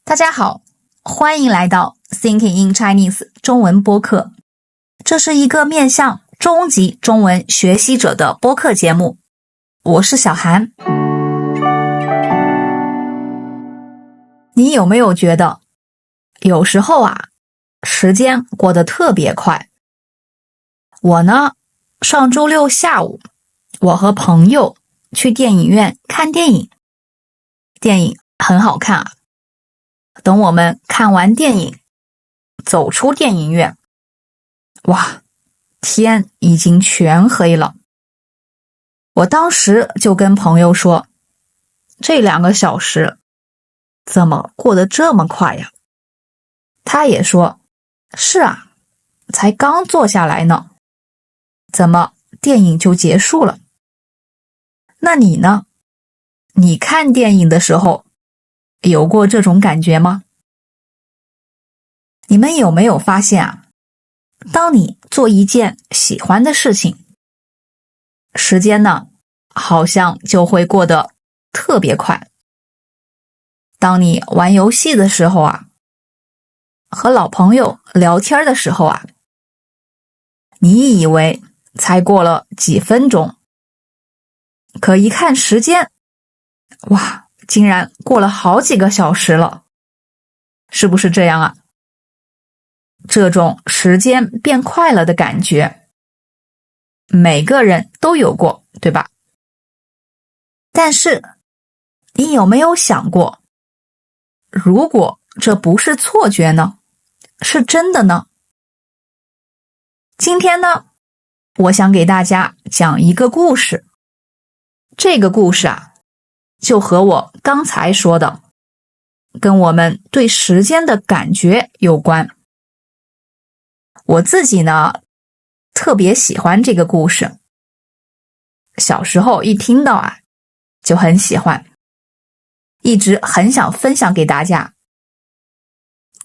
大家好，欢迎来到 Thinking in Chinese 中文播客。这是一个面向中级中文学习者的播客节目，我是小韩。你有没有觉得有时候时间过得特别快？我呢，上周六下午我和朋友去电影院看电影，电影很好看啊。等我们看完电影，走出电影院，哇，天已经全黑了。我当时就跟朋友说，这2个小时怎么过得这么快呀？他也说，是啊，才刚坐下来呢，怎么电影就结束了？那你呢？你看电影的时候有过这种感觉吗？你们有没有发现当你做一件喜欢的事情，时间呢，好像就会过得特别快。当你玩游戏的时候和老朋友聊天的时候你以为才过了几分钟，可一看时间，哇，竟然过了好几个小时了，是不是这样这种时间变快了的感觉，每个人都有过，对吧？但是，你有没有想过，如果这不是错觉呢？是真的呢？今天呢，我想给大家讲一个故事。这个故事就和我刚才说的，跟我们对时间的感觉有关。我自己呢，特别喜欢这个故事。小时候一听到就很喜欢，一直很想分享给大家。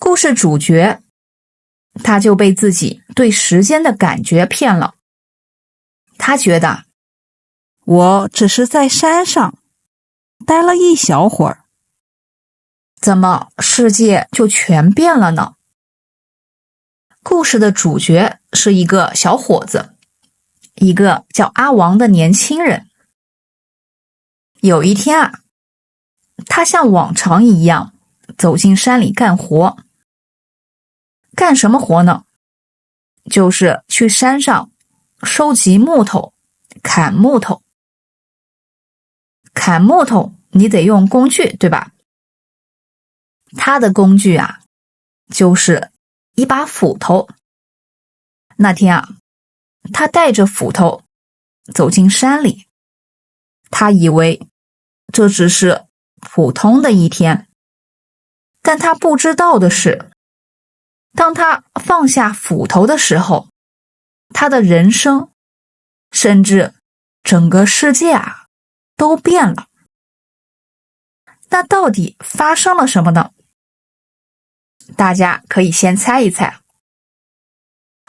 故事主角他就被自己对时间的感觉骗了。他觉得我只是在山上待了一小会儿，怎么世界就全变了呢？故事的主角是一个小伙子，一个叫阿王的年轻人。有一天他像往常一样走进山里干活。干什么活呢？就是去山上收集木头，砍木头。砍木头你得用工具，对吧？他的工具就是一把斧头。那天他带着斧头走进山里，他以为这只是普通的一天，但他不知道的是，当他放下斧头的时候，他的人生，甚至整个世界都变了。那到底发生了什么呢？大家可以先猜一猜。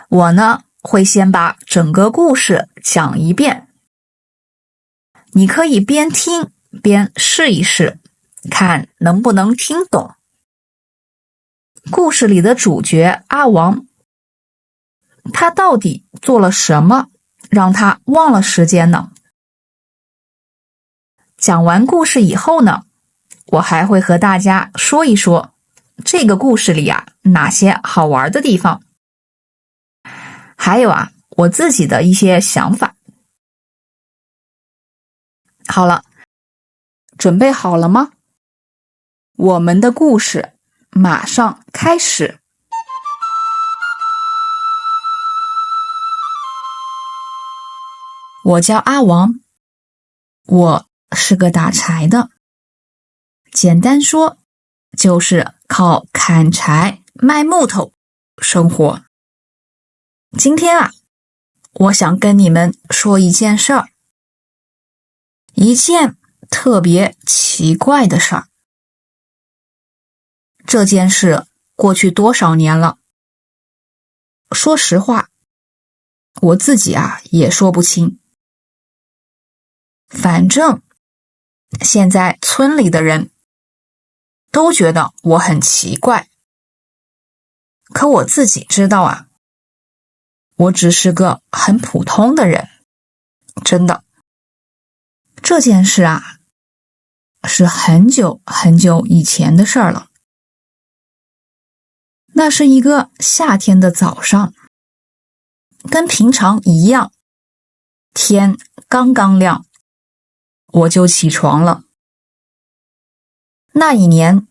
我呢，会先把整个故事讲一遍，你可以边听边试一试，看能不能听懂。故事里的主角阿王，他到底做了什么让他忘了时间呢？讲完故事以后呢，我还会和大家说一说这个故事里哪些好玩的地方，还有我自己的一些想法。好了，准备好了吗？我们的故事马上开始。我叫阿王，我是个打柴的。简单说，就是靠砍柴卖木头生活。今天我想跟你们说一件事儿，一件特别奇怪的事儿。这件事过去多少年了？说实话，我自己也说不清。反正现在村里的人都觉得我很奇怪。可我自己知道啊，我只是个很普通的人，真的。这件事啊，是很久很久以前的事儿了。那是一个夏天的早上，跟平常一样，天刚刚亮，我就起床了。那一年，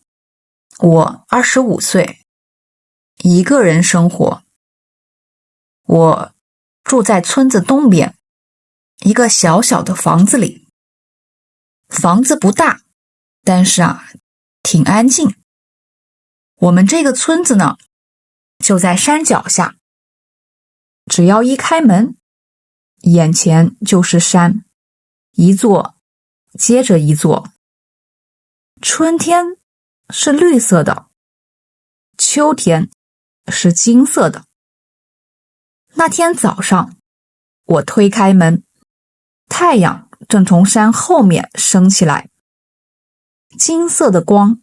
我25岁，一个人生活。我住在村子东边，一个小小的房子里。房子不大，但是啊，挺安静。我们这个村子呢，就在山脚下，只要一开门，眼前就是山，一座接着一座。春天是绿色的，秋天是金色的。那天早上，我推开门，太阳正从山后面升起来，金色的光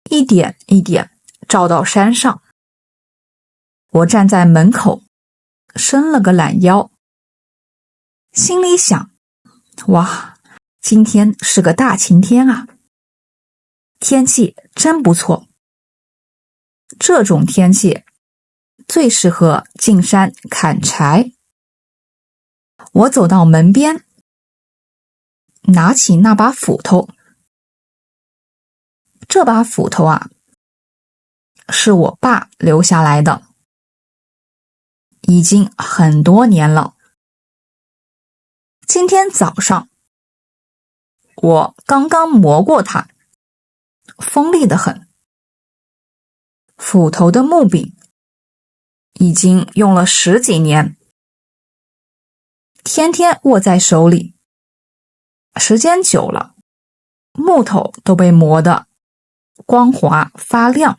一点一点照到山上。我站在门口，伸了个懒腰，心里想，哇，今天是个大晴天啊，天气真不错。这种天气最适合进山砍柴。我走到门边，拿起那把斧头。这把斧头啊，是我爸留下来的，已经很多年了。今天早上，我刚刚磨过它，锋利得很。斧头的木柄已经用了10几年，天天握在手里，时间久了，木头都被磨得光滑发亮。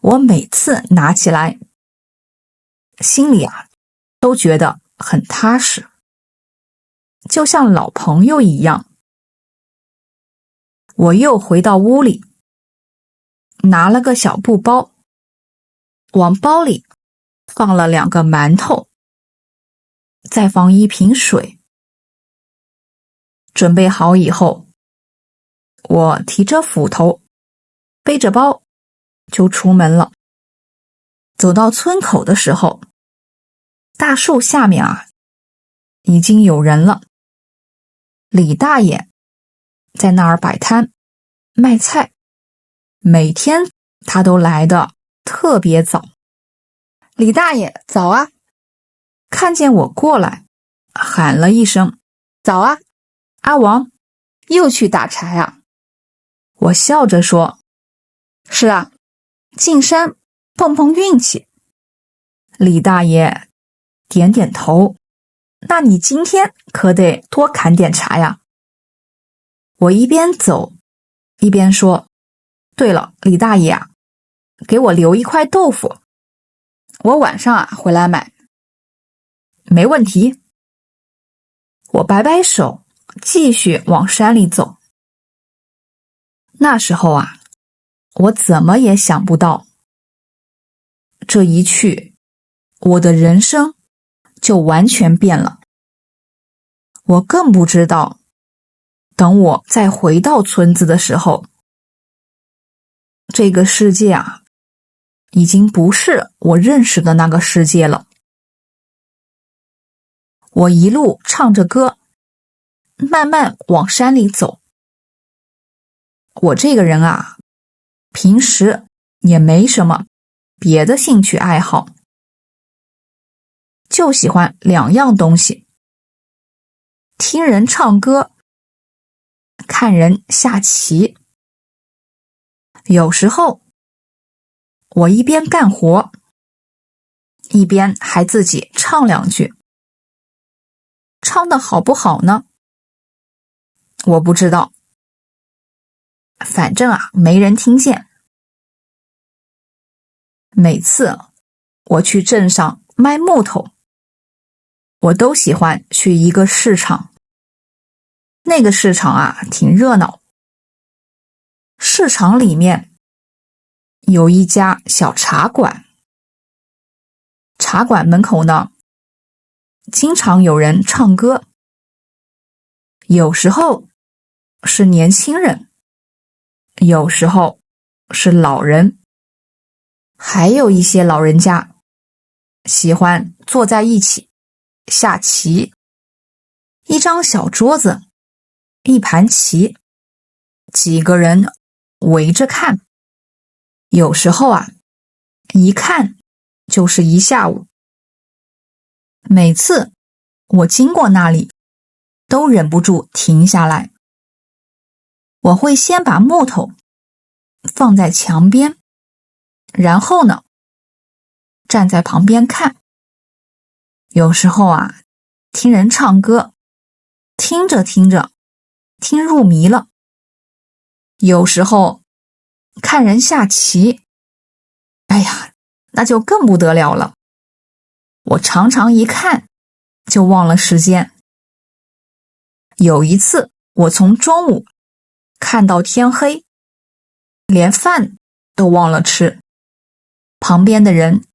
我每次拿起来，心里啊都觉得很踏实，就像老朋友一样。我又回到屋里，拿了个小布包，往包里放了2个馒头，再放1瓶水。准备好以后，我提着斧头，背着包就出门了。走到村口的时候，大树下面啊，已经有人了。李大爷在那儿摆摊卖菜，每天他都来得特别早。李大爷早啊，看见我过来，喊了一声早啊，阿王又去打柴啊。我笑着说，是啊，进山碰碰运气。李大爷点点头，那你今天可得多砍点柴呀。我一边走一边说，对了，李大爷啊，给我留1块豆腐，我晚上啊回来买。没问题。我摆摆手，继续往山里走。那时候啊，我怎么也想不到，这一去，我的人生就完全变了。我更不知道，等我再回到村子的时候，这个世界啊，已经不是我认识的那个世界了。我一路唱着歌，慢慢往山里走。我这个人啊，平时也没什么别的兴趣爱好，就喜欢2样东西：听人唱歌，看人下棋。有时候我一边干活，一边还自己唱2句。唱得好不好呢？我不知道，反正啊，没人听见。每次我去镇上卖木头，我都喜欢去一个市场。那个市场啊，挺热闹。市场里面有一家小茶馆，茶馆门口呢，经常有人唱歌，有时候是年轻人，有时候是老人，还有一些老人家喜欢坐在一起下棋，一张小桌子，一盘棋，几个人围着看，有时候啊，一看就是一下午。每次我经过那里，都忍不住停下来。我会先把木头放在墙边，然后呢，站在旁边看。有时候啊，听人唱歌，听着听着，听入迷了。有时候看人下棋，哎呀，那就更不得了了。我常常一看就忘了时间。有一次，我从中午看到天黑，连饭都忘了吃。旁边的人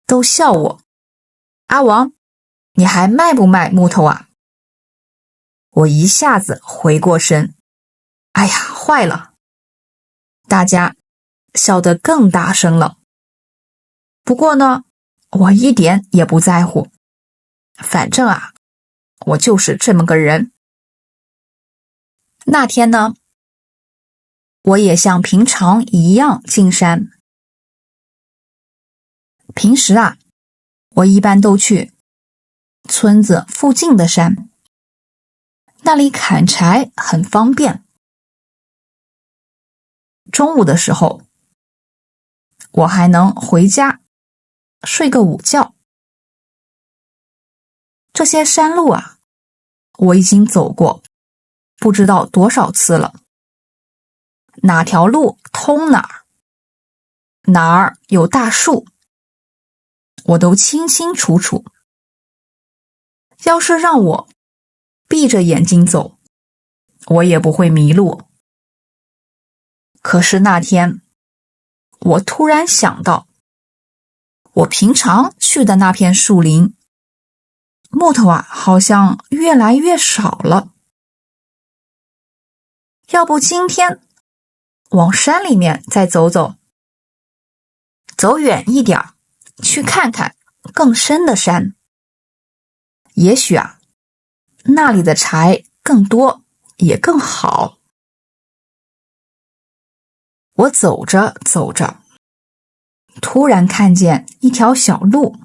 都笑我：阿王，你还卖不卖木头啊？我一下子回过神，哎呀，坏了！大家笑得更大声了。不过呢，我一点也不在乎，反正啊，我就是这么个人。那天呢，我也像平常一样进山。平时啊，我一般都去村子附近的山，那里砍柴很方便。中午的时候，我还能回家睡个午觉。这些山路啊，我已经走过不知道多少次了。哪条路通哪儿，哪儿有大树，我都清清楚楚。要是让我闭着眼睛走，我也不会迷路。可是那天，我突然想到，我平常去的那片树林，木头啊，好像越来越少了。要不今天往山里面再走走，走远一点，去看看更深的山。也许啊，那里的柴更多，也更好。我走着走着，突然看见一条小路，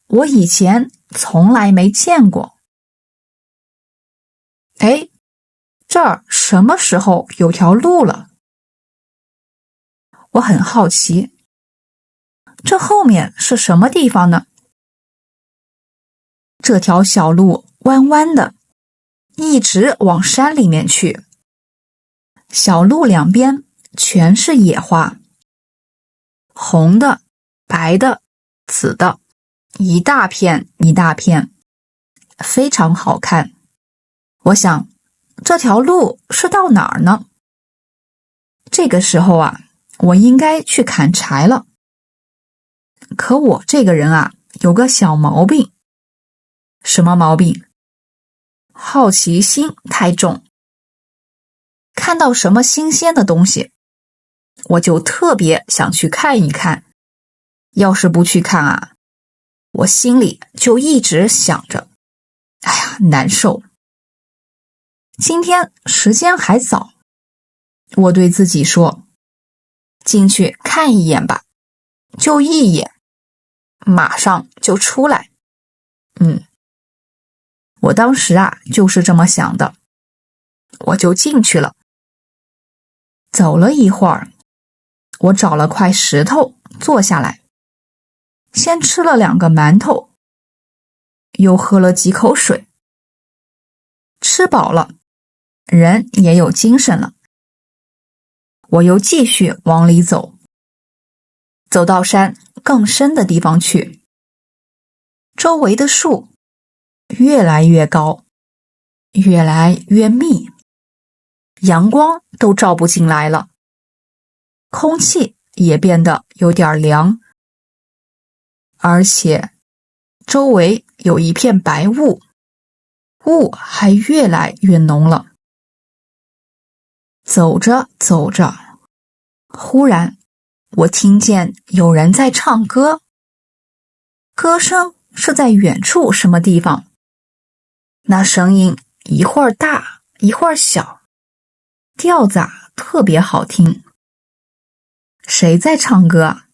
我以前从来没见过。哎，这儿什么时候有条路了？我很好奇，这后面是什么地方呢？这条小路弯弯的，一直往山里面去。小路两边全是野花，红的、白的、紫的，一大片一大片，非常好看。我想，这条路是到哪儿呢？这个时候啊，我应该去砍柴了。可我这个人啊，有个小毛病。什么毛病？好奇心太重。看到什么新鲜的东西，我就特别想去看一看。要是不去看啊，我心里就一直想着，哎呀，难受。今天时间还早，我对自己说，进去看一眼吧，就一眼，马上就出来。我当时啊，就是这么想的，我就进去了。走了一会儿，我找了块石头坐下来，先吃了2个馒头，又喝了几口水。吃饱了，人也有精神了。我又继续往里走，走到山更深的地方去。周围的树越来越高，越来越密，阳光都照不进来了，空气也变得有点凉，而且周围有一片白雾，雾还越来越浓了。走着走着，忽然我听见有人在唱歌，歌声是在远处什么地方，那声音一会儿大一会儿小，调子特别好听。谁在唱歌啊？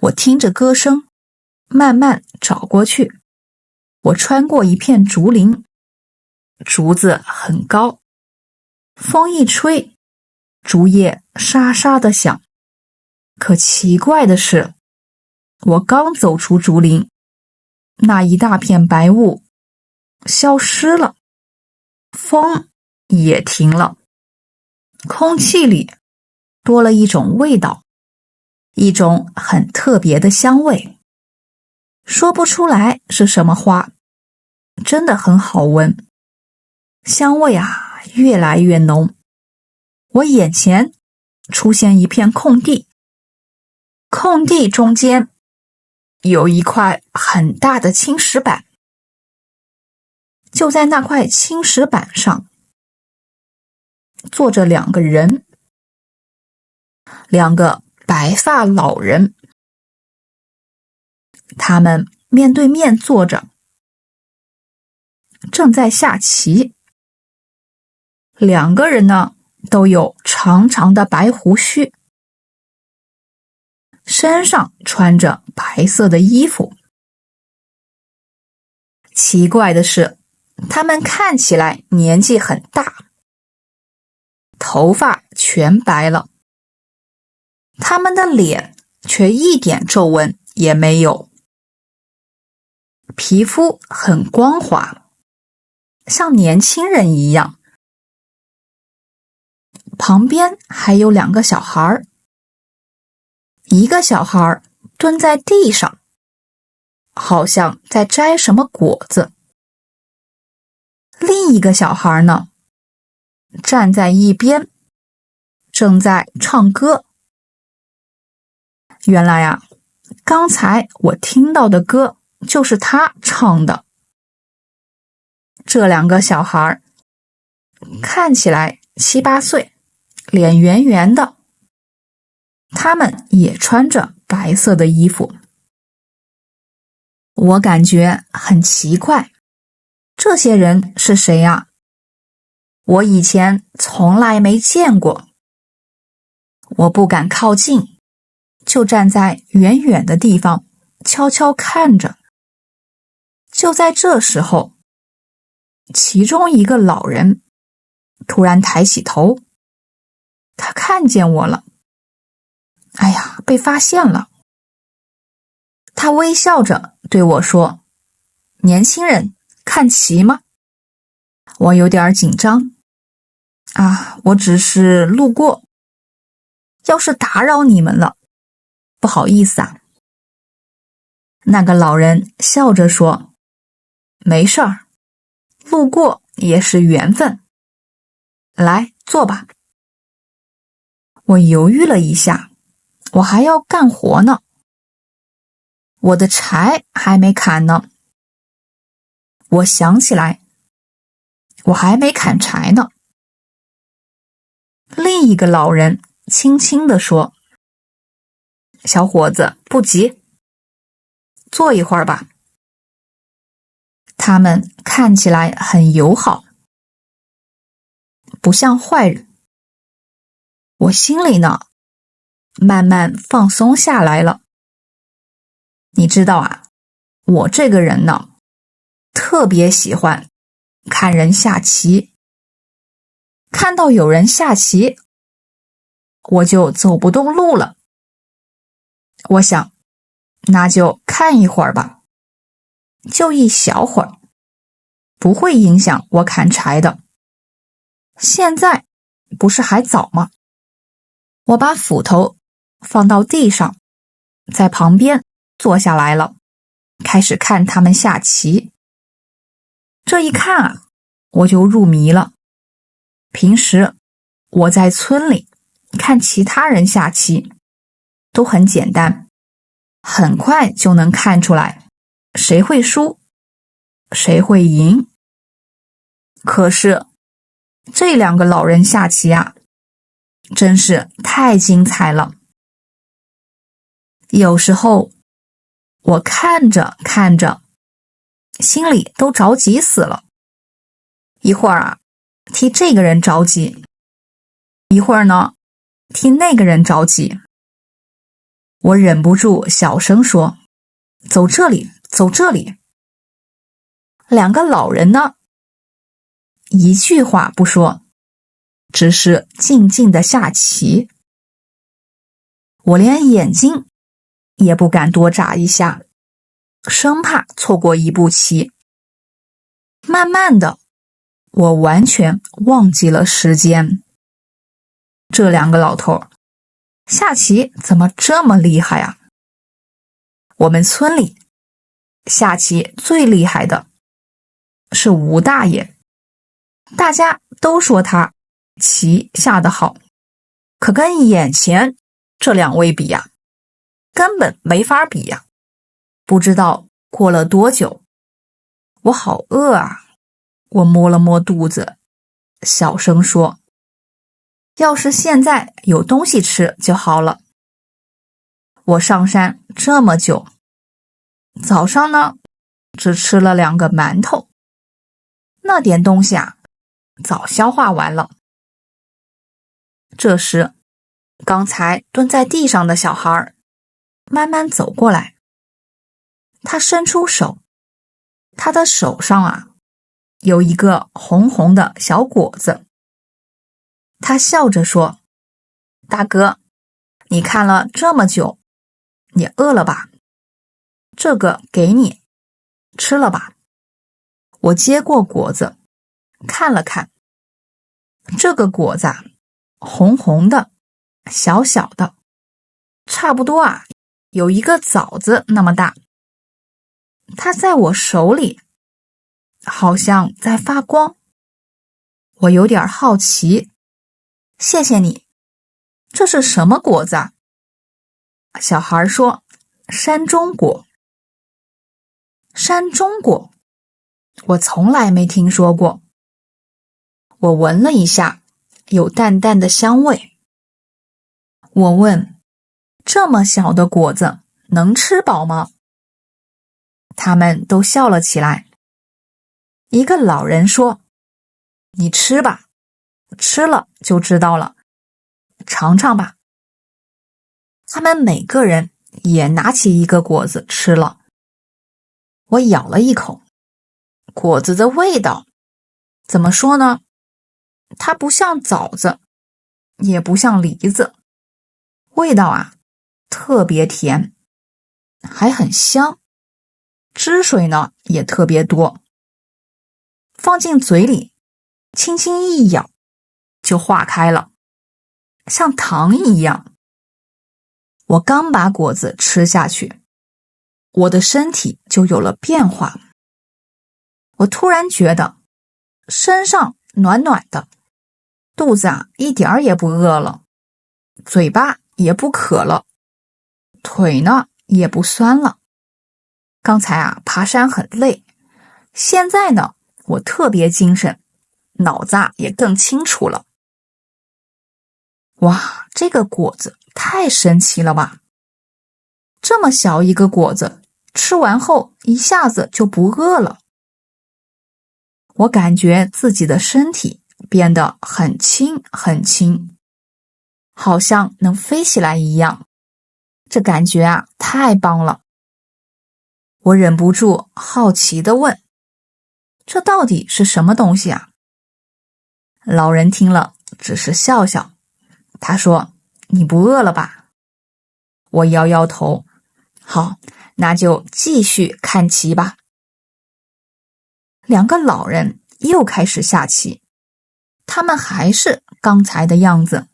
我听着歌声慢慢找过去，我穿过一片竹林，竹子很高，风一吹，竹叶沙沙地响。可奇怪的是，我刚走出竹林，那一大片白雾消失了，风也停了，空气里多了一种味道，一种很特别的香味，说不出来是什么花，真的很好闻。香味越来越浓，我眼前出现一片空地，空地中间有一块很大的青石板，就在那块青石板上坐着2个人，2个白发老人，他们面对面坐着，正在下棋。2个人呢，都有长长的白胡须，身上穿着白色的衣服。奇怪的是，他们看起来年纪很大，头发全白了，他们的脸却一点皱纹也没有，皮肤很光滑，像年轻人一样。旁边还有2个小孩，一个小孩蹲在地上，好像在摘什么果子。另一个小孩呢，站在一边，正在唱歌。原来刚才我听到的歌就是他唱的。这2个小孩看起来7、8岁，脸圆圆的，他们也穿着白色的衣服。我感觉很奇怪，这些人是谁呀？我以前从来没见过。我不敢靠近，就站在远远的地方悄悄看着。就在这时候，其中一个老人突然抬起头，他看见我了。哎呀，被发现了。他微笑着对我说：“年轻人，看棋吗？”我有点紧张。我只是路过，要是打扰你们了，不好意思啊。那个老人笑着说：“没事儿，路过也是缘分。来，坐吧。”我犹豫了一下，我还要干活呢，我的柴还没砍呢。我想起来，我还没砍柴呢。另一个老人轻轻地说：“小伙子，不急，坐一会儿吧。”他们看起来很友好，不像坏人。我心里呢，慢慢放松下来了。你知道我这个人呢，特别喜欢看人下棋。看到有人下棋，我就走不动路了。我想，那就看一会儿吧，就一小会儿，不会影响我砍柴的。现在不是还早吗？我把斧头放到地上，在旁边坐下来了，开始看他们下棋。这一看我就入迷了。平时我在村里看其他人下棋，都很简单，很快就能看出来谁会输，谁会赢。可是这两个老人下棋啊，真是太精彩了。有时候我看着看着，心里都着急死了。一会儿啊，替这个人着急，一会儿呢，替那个人着急。我忍不住小声说：“走这里，走这里。”两个老人呢，一句话不说，只是静静地下棋。我连眼睛也不敢多眨一下，生怕错过一步棋。慢慢的，我完全忘记了时间。这两个老头下棋怎么这么厉害啊？我们村里下棋最厉害的是吴大爷，大家都说他棋下得好，可跟眼前这两位比呀，根本没法比呀。不知道过了多久，我好饿啊，我摸了摸肚子，小声说：“要是现在有东西吃就好了。”我上山这么久，早上呢，只吃了2个馒头，那点东西啊，早消化完了。这时，刚才蹲在地上的小孩慢慢走过来，他伸出手，他的手上啊，有一个红红的小果子。他笑着说：“大哥，你看了这么久，你饿了吧？这个给你，吃了吧。”我接过果子，看了看，这个果子啊，红红的，小小的，差不多啊，有一个枣子那么大。它在我手里，好像在发光。我有点好奇，谢谢你。这是什么果子啊？小孩说：“山中果。”山中果，我从来没听说过。我闻了一下，有淡淡的香味。我问：“这么小的果子能吃饱吗？”他们都笑了起来。一个老人说：“你吃吧，吃了就知道了，尝尝吧。”他们每个人也拿起一个果子吃了。我咬了一口，果子的味道，怎么说呢？它不像枣子，也不像梨子，味道啊，特别甜，还很香，汁水呢也特别多。放进嘴里，轻轻一咬，就化开了，像糖一样。我刚把果子吃下去，我的身体就有了变化。我突然觉得身上暖暖的，肚子啊一点儿也不饿了，嘴巴也不渴了，腿呢也不酸了。刚才啊爬山很累，现在呢我特别精神，脑子也更清楚了。哇，这个果子太神奇了吧！这么小一个果子，吃完后一下子就不饿了。我感觉自己的身体变得很轻很轻，好像能飞起来一样。这感觉啊，太棒了！我忍不住好奇地问：“这到底是什么东西啊？”老人听了只是笑笑，他说：“你不饿了吧？”我摇摇头，好，那就继续看棋吧。两个老人又开始下棋，他们还是刚才的样子，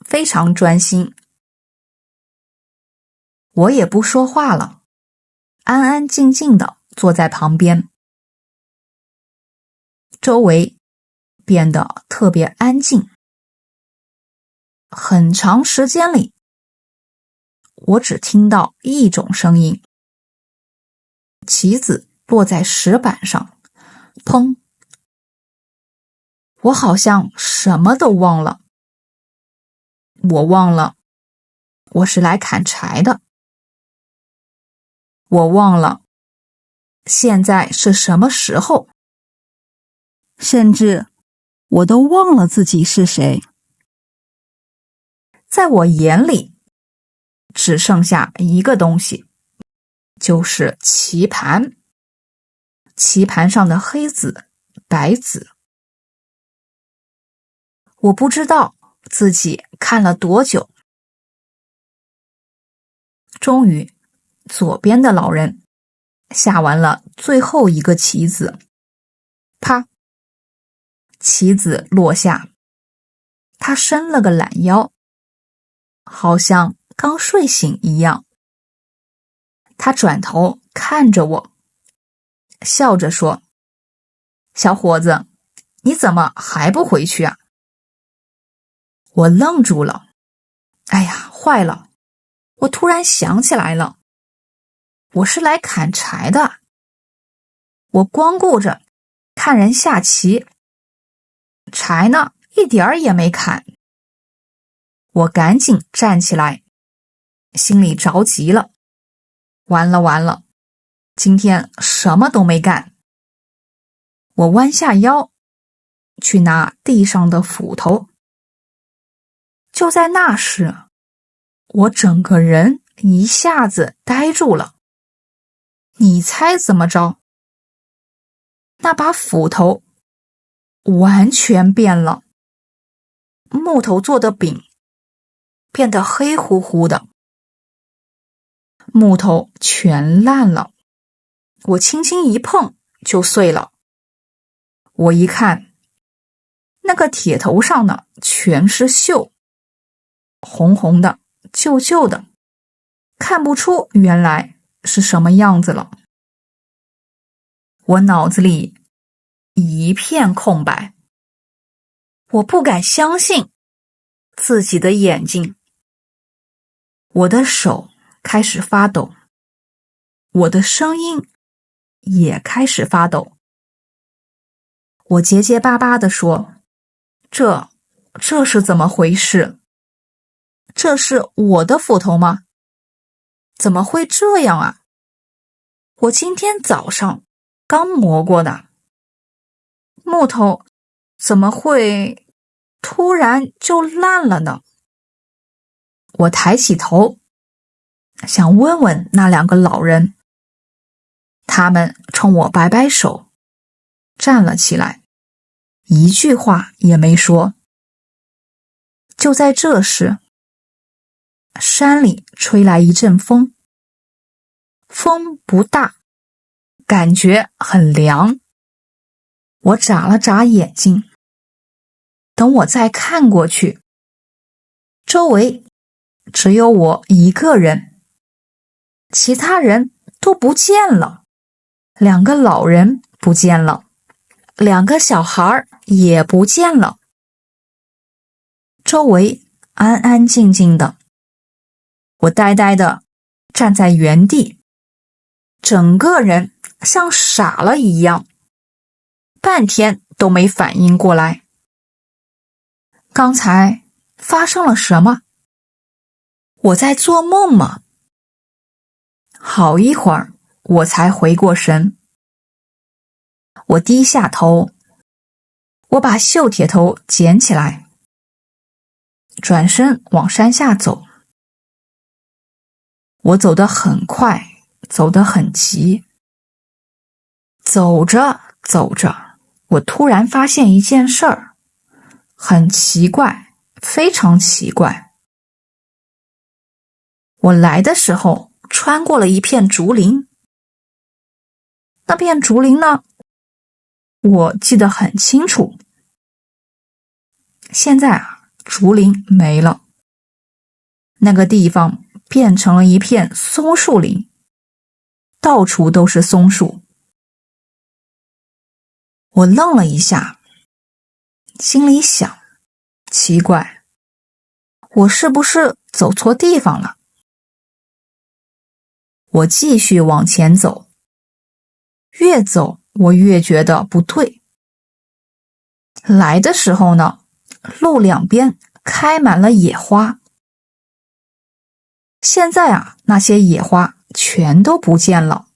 非常专心。我也不说话了，安安静静地坐在旁边。周围变得特别安静，很长时间里，我只听到一种声音，棋子落在石板上，砰！我好像什么都忘了。我忘了我是来砍柴的，我忘了现在是什么时候，甚至我都忘了自己是谁。在我眼里，只剩下一个东西，就是棋盘。棋盘上的黑子、白子。我不知道自己看了多久。终于，左边的老人下完了最后一个棋子，啪，棋子落下。他伸了个懒腰，好像刚睡醒一样。他转头看着我，笑着说：“小伙子，你怎么还不回去啊？”我愣住了。哎呀，坏了！我突然想起来了，我是来砍柴的。我光顾着看人下棋，柴呢一点儿也没砍。我赶紧站起来，心里着急了。完了完了，今天什么都没干。我弯下腰去拿地上的斧头。就在那时，我整个人一下子呆住了。你猜怎么着？那把斧头完全变了，木头做的柄变得黑乎乎的，木头全烂了，我轻轻一碰就碎了。我一看，那个铁头上呢全是锈，红红的，旧旧的，看不出原来是什么样子了。我脑子里一片空白，我不敢相信自己的眼睛。我的手开始发抖，我的声音也开始发抖。我结结巴巴地说：“这是怎么回事？这是我的斧头吗？怎么会这样啊？我今天早上刚磨过的，木头怎么会突然就烂了呢？”我抬起头，想问问那两个老人，他们冲我摆摆手，站了起来，一句话也没说。就在这时，山里吹来一阵风，风不大，感觉很凉。我眨了眨眼睛，等我再看过去，周围只有我一个人，其他人都不见了。两个老人不见了，两个小孩也不见了。周围安安静静的，我呆呆的站在原地，整个人像傻了一样，半天都没反应过来。刚才发生了什么？我在做梦吗？好一会儿我才回过神。我低下头，我把锈铁头捡起来，转身往山下走。我走得很快，走得很急。走着走着，我突然发现一件事儿，很奇怪，非常奇怪。我来的时候穿过了一片竹林，那片竹林呢，我记得很清楚。现在啊，竹林没了，那个地方变成了一片松树林，到处都是松树。我愣了一下，心里想，奇怪，我是不是走错地方了？我继续往前走，越走我越觉得不对。来的时候呢，路两边开满了野花，现在啊，那些野花全都不见了。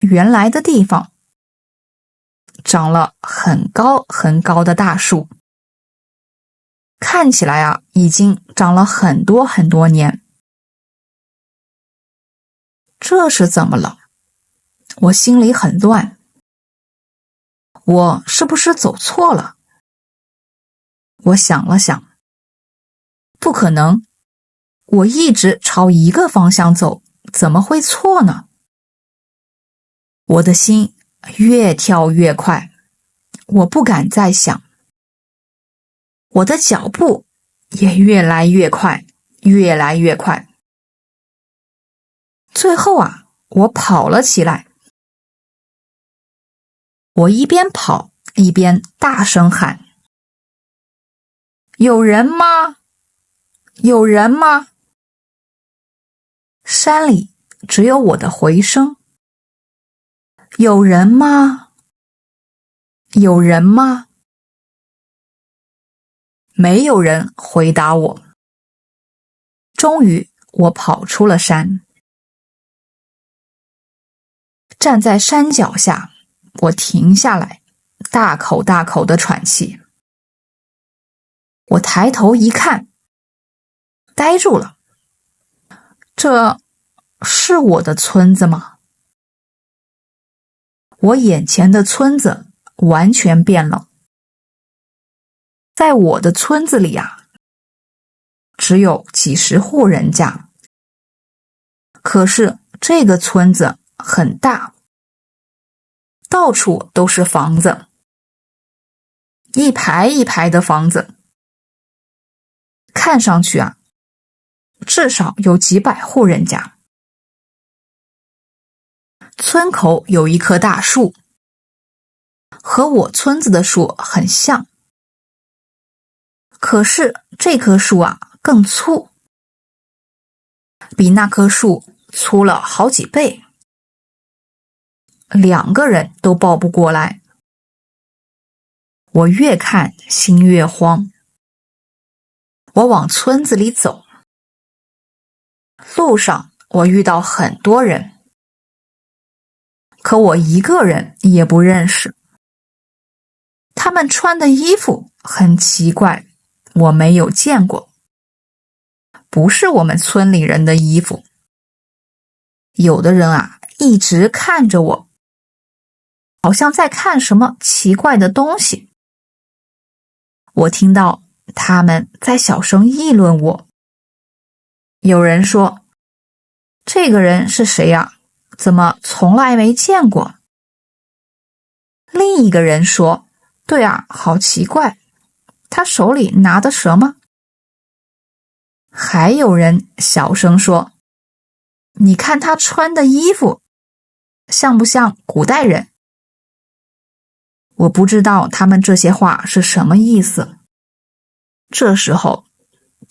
原来的地方长了很高很高的大树，看起来啊，已经长了很多很多年。这是怎么了？我心里很乱。我是不是走错了？我想了想，不可能，我一直朝一个方向走，怎么会错呢？我的心越跳越快，我不敢再想。我的脚步也越来越快，越来越快。最后啊，我跑了起来。我一边跑一边大声喊：有人吗？有人吗？山里只有我的回声。有人吗？有人吗？没有人回答我。终于，我跑出了山。站在山脚下，我停下来，大口大口地喘气。我抬头一看，呆住了。这是我的村子吗？我眼前的村子完全变了。在我的村子里啊，只有几十户人家。可是这个村子很大，到处都是房子，一排一排的房子，看上去啊，至少有几百户人家。村口有一棵大树，和我村子的树很像，可是这棵树啊更粗，比那棵树粗了好几倍，两个人都抱不过来。我越看心越慌。我往村子里走，路上我遇到很多人，可我一个人也不认识。他们穿的衣服很奇怪，我没有见过，不是我们村里人的衣服。有的人啊，一直看着我，好像在看什么奇怪的东西。我听到他们在小声议论我。有人说：这个人是谁呀？怎么从来没见过？另一个人说：对啊，好奇怪，他手里拿的什么？还有人小声说：你看他穿的衣服，像不像古代人？我不知道他们这些话是什么意思。这时候，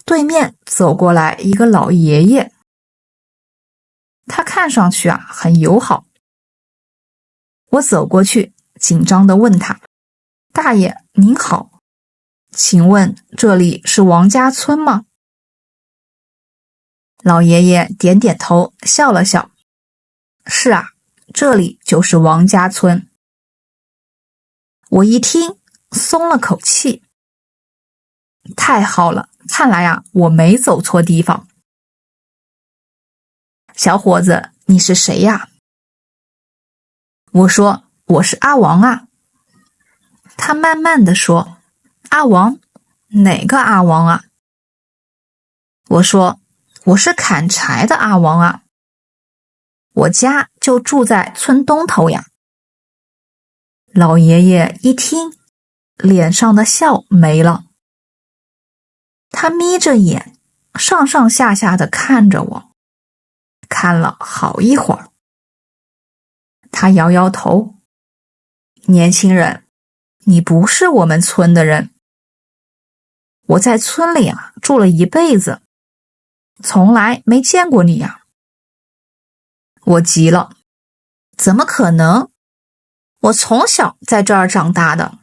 对面走过来一个老爷爷，他看上去啊很友好。我走过去，紧张地问他：大爷您好，请问这里是王家村吗？老爷爷点点头，笑了笑：是啊，这里就是王家村。我一听，松了口气。太好了，看来啊，我没走错地方。小伙子，你是谁呀？我说：我是阿王啊。他慢慢地说：阿王？哪个阿王啊？我说：我是砍柴的阿王啊。我家就住在村东头呀。老爷爷一听，脸上的笑没了。他眯着眼，上上下下地看着我，看了好一会儿。他摇摇头：年轻人，你不是我们村的人。我在村里住了一辈子，从来没见过你呀。我急了，怎么可能？我从小在这儿长大的。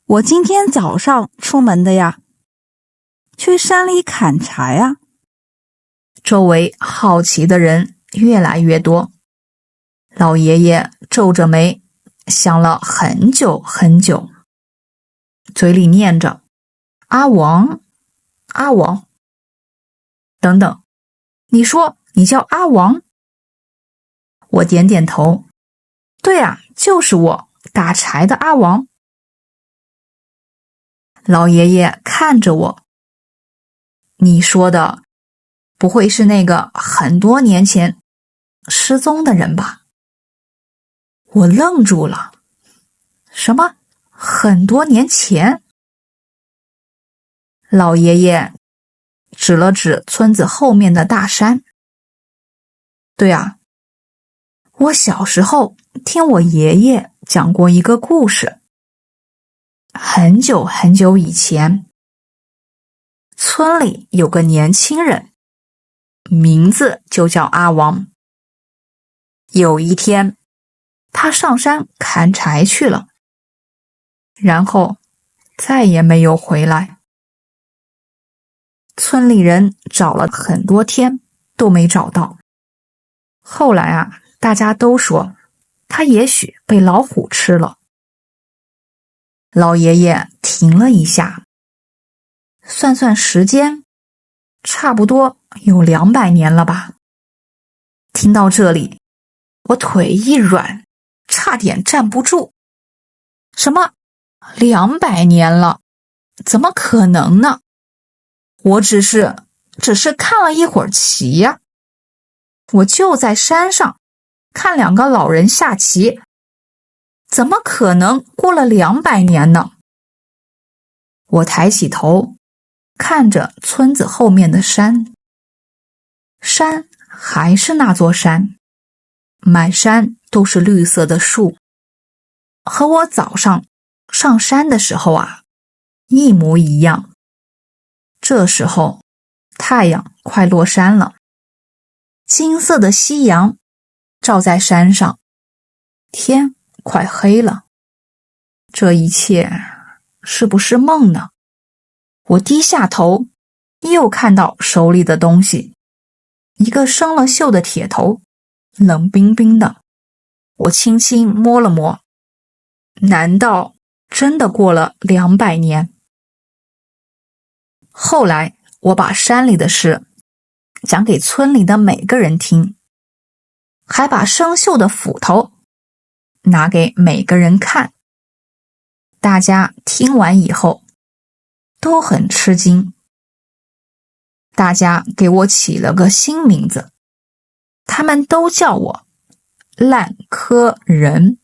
我今天早上出门的呀，去山里砍柴啊。周围好奇的人越来越多，老爷爷皱着眉，想了很久很久，嘴里念着阿王，阿王。等等，你说你叫阿王？我点点头，对啊，就是我，打柴的阿王。老爷爷看着我，你说的不会是那个很多年前失踪的人吧？我愣住了，什么？很多年前？老爷爷指了指村子后面的大山。对啊，我小时候听我爷爷讲过一个故事。很久很久以前，村里有个年轻人，名字就叫阿王。有一天，他上山砍柴去了，然后再也没有回来。村里人找了很多天都没找到。后来大家都说他也许被老虎吃了。老爷爷停了一下，算算时间，差不多有200年了吧。听到这里，我腿一软，差点站不住。什么200年了？怎么可能呢？我只是看了一会儿棋呀。我就在山上看2个老人下棋，怎么可能过了200年呢？我抬起头，看着村子后面的山，山还是那座山，满山都是绿色的树，和我早上上山的时候一模一样。这时候太阳快落山了，金色的夕阳照在山上，天快黑了。这一切是不是梦呢？我低下头，又看到手里的东西，一个生了锈的铁头，冷冰冰的。我轻轻摸了摸，难道真的过了200年？后来我把山里的事讲给村里的每个人听，还把生锈的斧头拿给每个人看。大家听完以后都很吃惊，大家给我起了个新名字，他们都叫我烂柯人。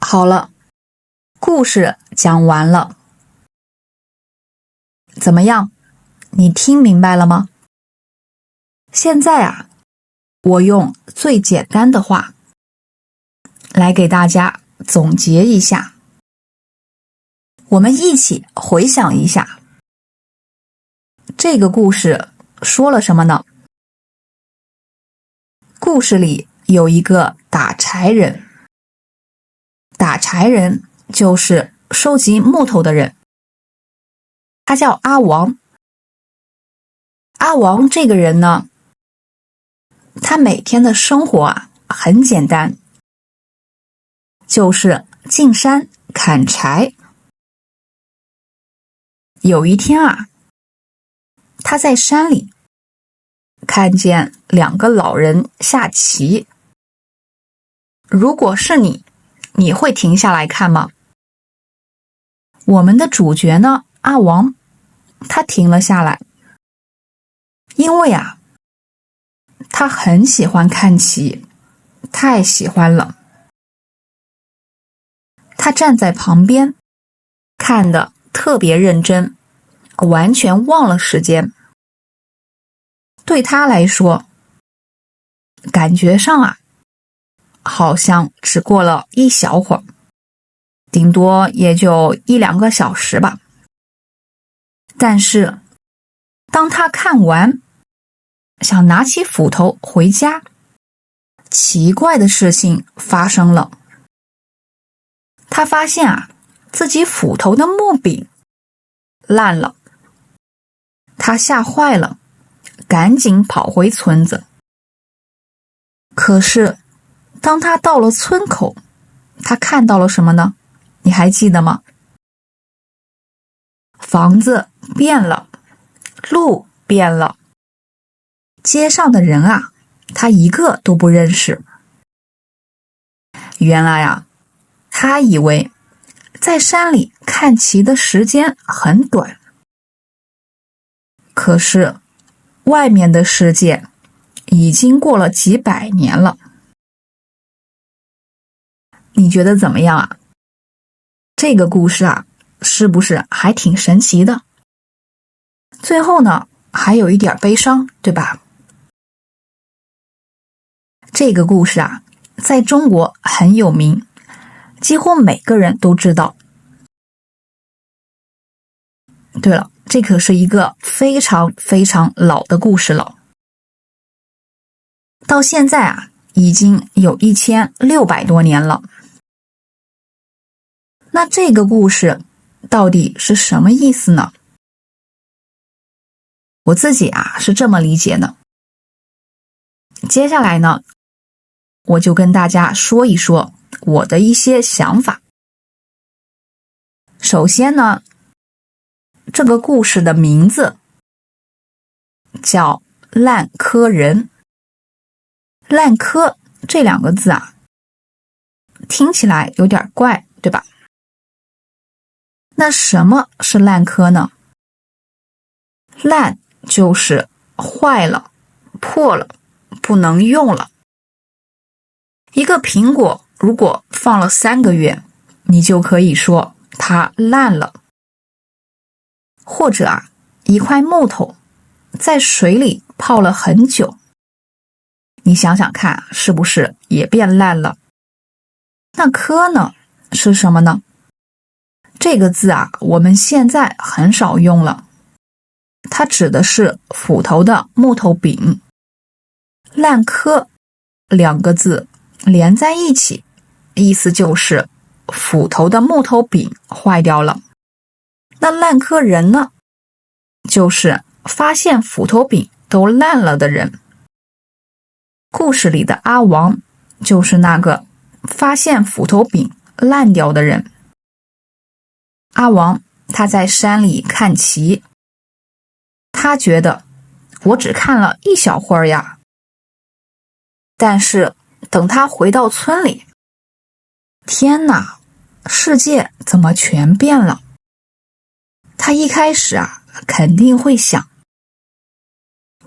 好了，故事讲完了。怎么样？你听明白了吗？现在我用最简单的话来给大家总结一下。我们一起回想一下，这个故事说了什么呢？故事里有一个打柴人，打柴人就是收集木头的人，他叫阿王。阿王这个人呢，他每天的生活很简单，就是进山砍柴。有一天他在山里看见2个老人下棋。如果是你，你会停下来看吗？我们的主角呢，阿王，他停了下来，因为他很喜欢看棋，太喜欢了。他站在旁边，看得特别认真，完全忘了时间。对他来说，感觉上好像只过了一小会儿。顶多也就1-2个小时吧。但是当他看完，想拿起斧头回家，奇怪的事情发生了。他发现自己斧头的木柄烂了，他吓坏了，赶紧跑回村子。可是当他到了村口，他看到了什么呢？你还记得吗？房子变了，路变了，街上的人他一个都不认识。原来他以为在山里看齐的时间很短，可是外面的世界已经过了几百年了。你觉得怎么样这个故事是不是还挺神奇的？最后呢，还有一点悲伤，对吧？这个故事在中国很有名，几乎每个人都知道。对了，这可是一个非常非常老的故事了，到现在已经有1600多年了。那这个故事到底是什么意思呢？我自己是这么理解的。接下来呢，我就跟大家说一说我的一些想法。首先呢，这个故事的名字叫烂柯人。烂柯这2个字听起来有点怪，对吧？那什么是烂柯呢？烂就是坏了、破了、不能用了。一个苹果如果放了3个月，你就可以说它烂了。或者一块木头在水里泡了很久，你想想看，是不是也变烂了？那柯呢，是什么呢？这个字我们现在很少用了，它指的是斧头的木头柄。烂柯2个字连在一起，意思就是斧头的木头柄坏掉了。那烂柯人呢，就是发现斧头柄都烂了的人。故事里的阿王就是那个发现斧头柄烂掉的人。阿王他在山里看齐，他觉得我只看了1小会儿呀。但是等他回到村里，天哪，世界怎么全变了？他一开始肯定会想，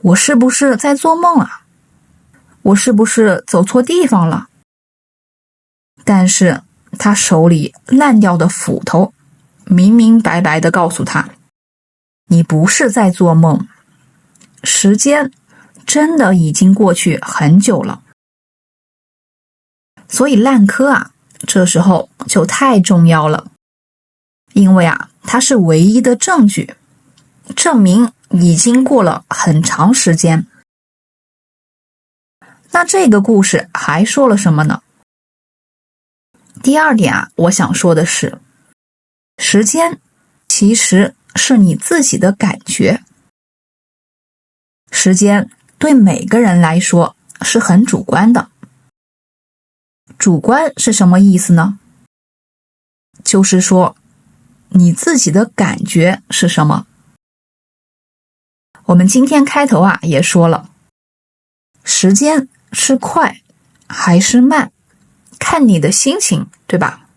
我是不是在做梦我是不是走错地方了？但是他手里烂掉的斧头明明白白地告诉他，你不是在做梦，时间真的已经过去很久了。所以烂柯这时候就太重要了，因为它是唯一的证据，证明已经过了很长时间。那这个故事还说了什么呢？第2点我想说的是，时间其实是你自己的感觉。时间对每个人来说是很主观的。主观是什么意思呢？就是说你自己的感觉是什么。我们今天开头也说了，时间是快还是慢，看你的心情，对吧？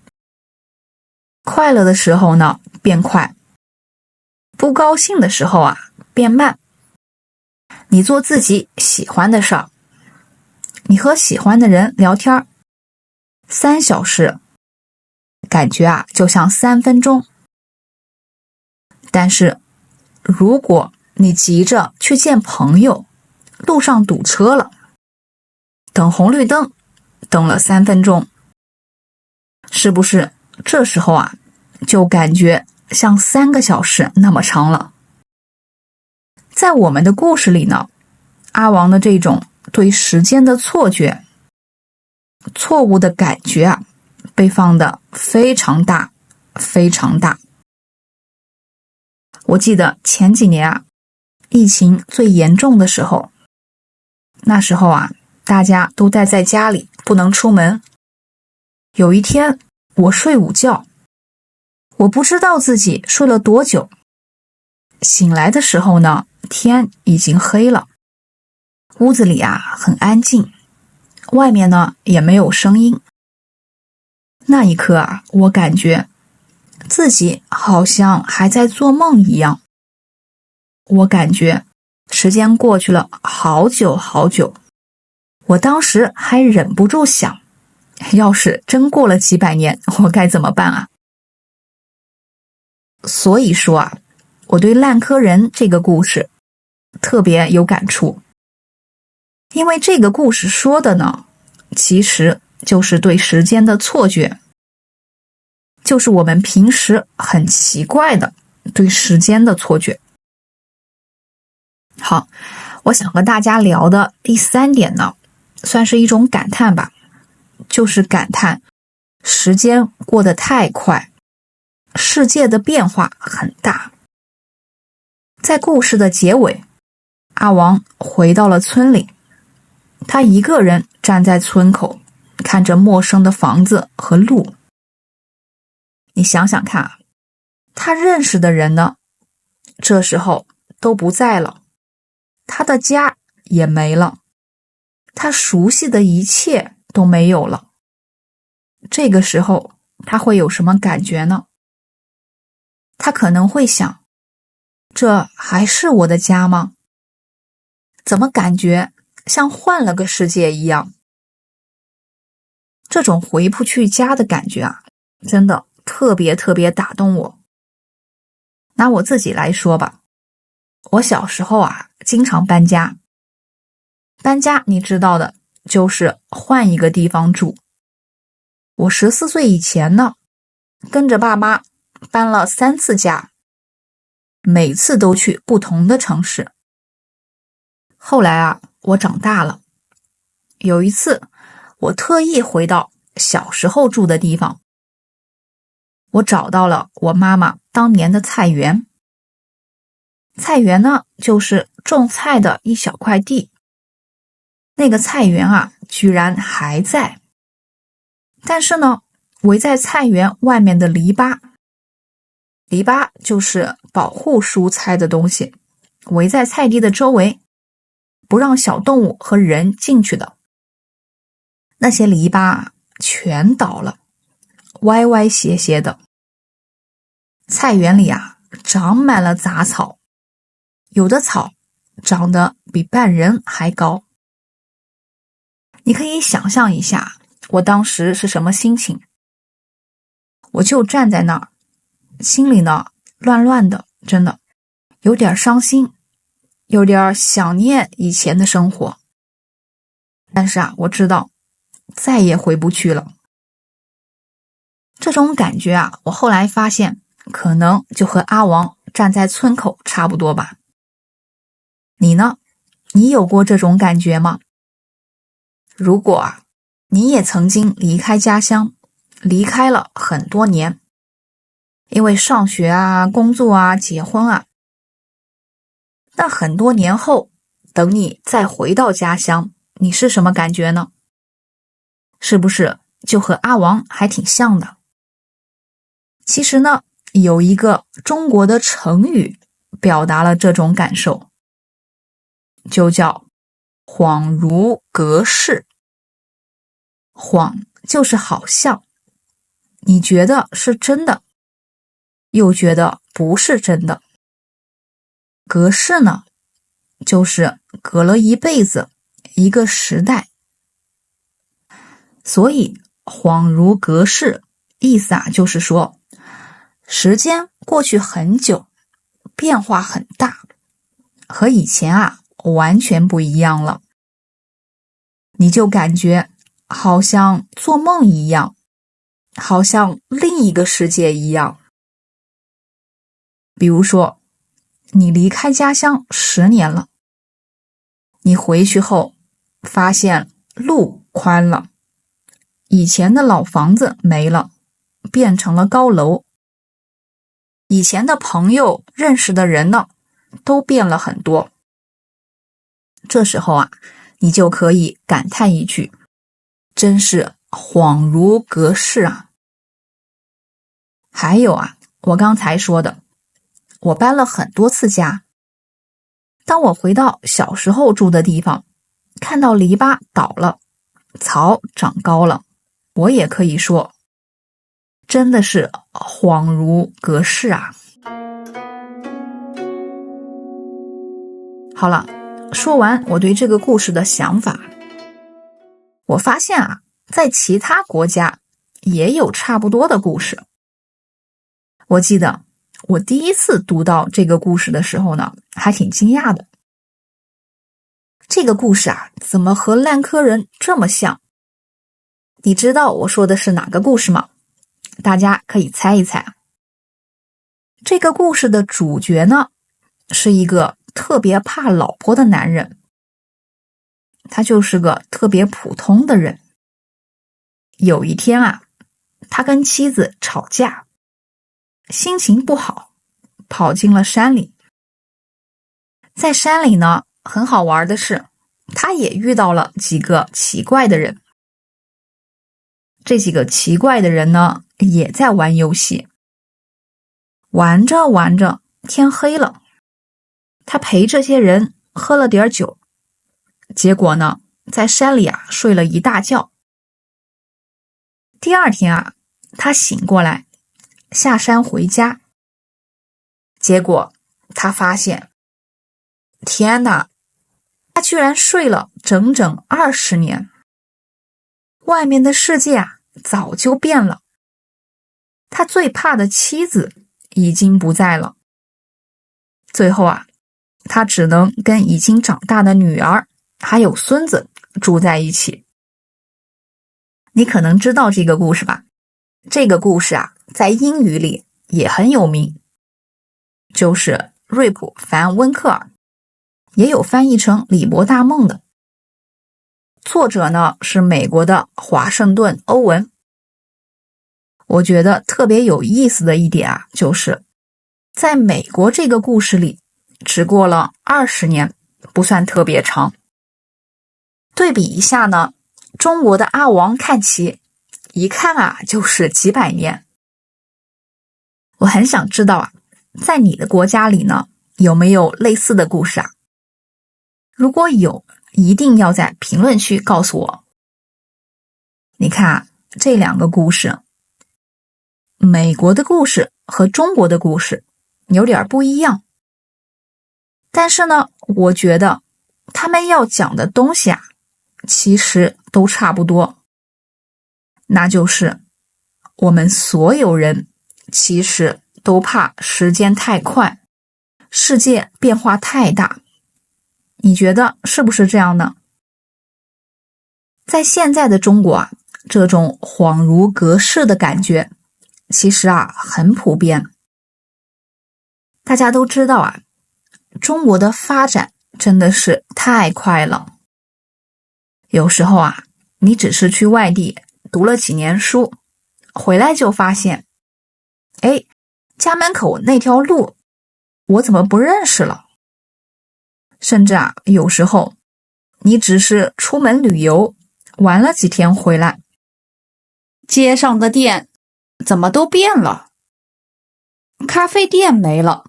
快乐的时候呢，变快；不高兴的时候变慢。你做自己喜欢的事儿，你和喜欢的人聊天，3小时，感觉就像3分钟。但是如果你急着去见朋友，路上堵车了，等红绿灯等了3分钟，是不是这时候啊，就感觉像3个小时那么长了。在我们的故事里呢，阿王的这种对时间的错觉、错误的感觉啊，被放得非常大，非常大。我记得前几年啊，疫情最严重的时候，那时候啊，大家都待在家里，不能出门。有一天，我睡午觉，我不知道自己睡了多久。醒来的时候呢，天已经黑了，屋子里啊很安静，外面呢也没有声音。那一刻啊，我感觉自己好像还在做梦一样。我感觉时间过去了好久好久，我当时还忍不住想，要是真过了几百年，我该怎么办啊？所以说啊，我对烂柯人这个故事特别有感触，因为这个故事说的呢，其实就是对时间的错觉，就是我们平时很奇怪的对时间的错觉。好，我想和大家聊的第3点呢，算是一种感叹吧，就是感叹时间过得太快，世界的变化很大。在故事的结尾，阿王回到了村里，他一个人站在村口，看着陌生的房子和路。你想想看啊，他认识的人呢，这时候都不在了，他的家也没了，他熟悉的一切都没有了。这个时候他会有什么感觉呢？他可能会想，这还是我的家吗？怎么感觉像换了个世界一样？这种回不去家的感觉啊，真的特别特别打动我。拿我自己来说吧，我小时候啊，经常搬家。搬家你知道的，就是换一个地方住。我14岁以前呢，跟着爸妈搬了3次家，每次都去不同的城市。后来啊，我长大了，有一次我特意回到小时候住的地方，我找到了我妈妈当年的菜园。菜园呢，就是种菜的一小块地。那个菜园啊，居然还在。但是呢，围在菜园外面的篱笆，篱笆就是保护蔬菜的东西，围在菜地的周围，不让小动物和人进去的。那些篱笆全倒了，歪歪斜斜的。菜园里啊，长满了杂草，有的草长得比半人还高。你可以想象一下，我当时是什么心情？我就站在那儿，心里呢乱乱的，真的有点伤心，有点想念以前的生活。但是啊，我知道再也回不去了。这种感觉啊，我后来发现可能就和阿王站在村口差不多吧。你呢？你有过这种感觉吗？如果啊，你也曾经离开家乡，离开了很多年，因为上学啊、工作啊、结婚啊，那很多年后，等你再回到家乡，你是什么感觉呢？是不是就和阿王还挺像的？其实呢，有一个中国的成语表达了这种感受，就叫恍如隔世。恍就是好像，你觉得是真的，又觉得不是真的。隔世呢，就是隔了一辈子，一个时代。所以恍如隔世，意思啊，就是说时间过去很久，变化很大，和以前啊完全不一样了。你就感觉好像做梦一样，好像另一个世界一样。比如说，你离开家乡10年了，你回去后发现路宽了，以前的老房子没了，变成了高楼。以前的朋友认识的人呢，都变了很多。这时候啊，你就可以感叹一句，真是恍如隔世啊。还有啊，我刚才说的，我搬了很多次家。当我回到小时候住的地方，看到篱笆倒了，草长高了，我也可以说，真的是恍如隔世啊。好了，说完我对这个故事的想法，我发现啊，在其他国家也有差不多的故事。我记得我第一次读到这个故事的时候呢，还挺惊讶的。这个故事啊，怎么和烂柯人这么像？你知道我说的是哪个故事吗？大家可以猜一猜。这个故事的主角呢，是一个特别怕老婆的男人。他就是个特别普通的人。有一天啊，他跟妻子吵架，心情不好，跑进了山里。在山里呢，很好玩的是，他也遇到了几个奇怪的人。这几个奇怪的人呢，也在玩游戏。玩着玩着，天黑了，他陪这些人喝了点酒，结果呢，在山里啊睡了一大觉。第二天啊，他醒过来，下山回家，结果他发现，天哪，他居然睡了整整20年。外面的世界啊，早就变了。他最怕的妻子已经不在了。最后啊，他只能跟已经长大的女儿还有孙子住在一起。你可能知道这个故事吧？这个故事啊，在英语里也很有名，就是瑞普·凡·温克尔，也有翻译成李伯大梦的。作者呢是美国的华盛顿·欧文。我觉得特别有意思的一点啊，就是在美国这个故事里，只过了20年，不算特别长。对比一下呢，中国的阿王看齐，一看啊就是几百年。我很想知道啊，在你的国家里呢，有没有类似的故事啊？如果有，一定要在评论区告诉我。你看啊，这两个故事，美国的故事和中国的故事有点不一样，但是呢，我觉得他们要讲的东西啊，其实都差不多，那就是我们所有人其实都怕时间太快，世界变化太大。你觉得是不是这样呢？在现在的中国啊，这种恍如隔世的感觉其实啊很普遍。大家都知道啊，中国的发展真的是太快了。有时候啊，你只是去外地读了几年书，回来就发现，哎，家门口那条路我怎么不认识了？甚至啊，有时候你只是出门旅游，玩了几天回来，街上的店怎么都变了？咖啡店没了，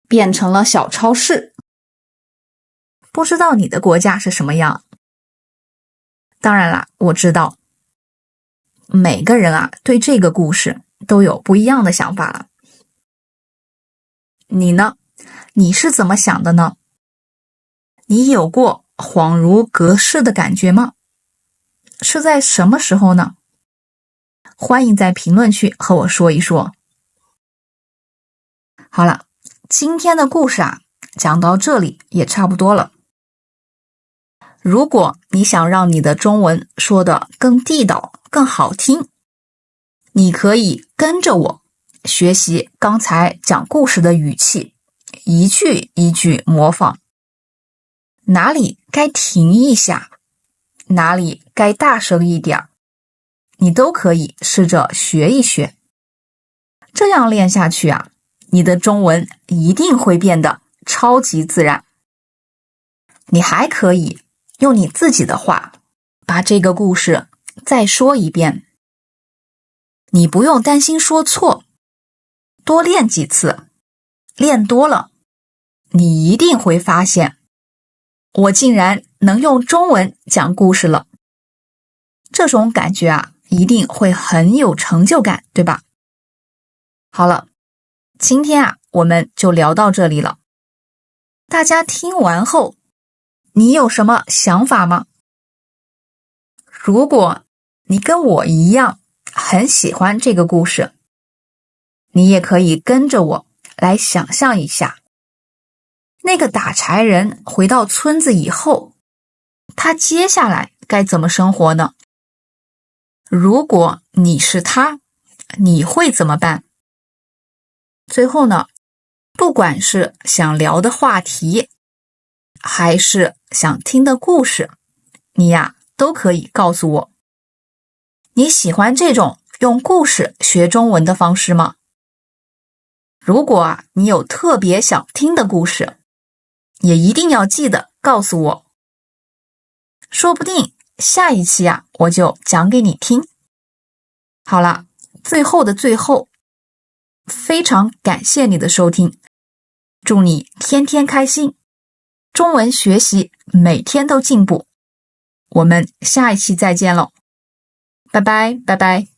变成了小超市。不知道你的国家是什么样？当然啦，我知道每个人啊对这个故事都有不一样的想法了。你呢？你是怎么想的呢？你有过恍如隔世的感觉吗？是在什么时候呢？欢迎在评论区和我说一说。好了，今天的故事啊，讲到这里也差不多了。如果你想让你的中文说得更地道、更好听，你可以跟着我学习刚才讲故事的语气，一句一句模仿，哪里该停一下，哪里该大声一点，你都可以试着学一学。这样练下去啊，你的中文一定会变得超级自然。你还可以用你自己的话把这个故事再说一遍。你不用担心说错，多练几次，练多了，你一定会发现，我竟然能用中文讲故事了。这种感觉啊，一定会很有成就感，对吧？好了，今天啊，我们就聊到这里了。大家听完后，你有什么想法吗？如果你跟我一样很喜欢这个故事，你也可以跟着我来想象一下，那个打柴人回到村子以后，他接下来该怎么生活呢？如果你是他，你会怎么办？最后呢，不管是想聊的话题，还是想听的故事，你呀都可以告诉我。你喜欢这种用故事学中文的方式吗？如果你有特别想听的故事，也一定要记得告诉我。说不定下一期啊，我就讲给你听。好了，最后的最后，非常感谢你的收听，祝你天天开心，中文学习每天都进步。我们下一期再见喽，拜拜拜拜。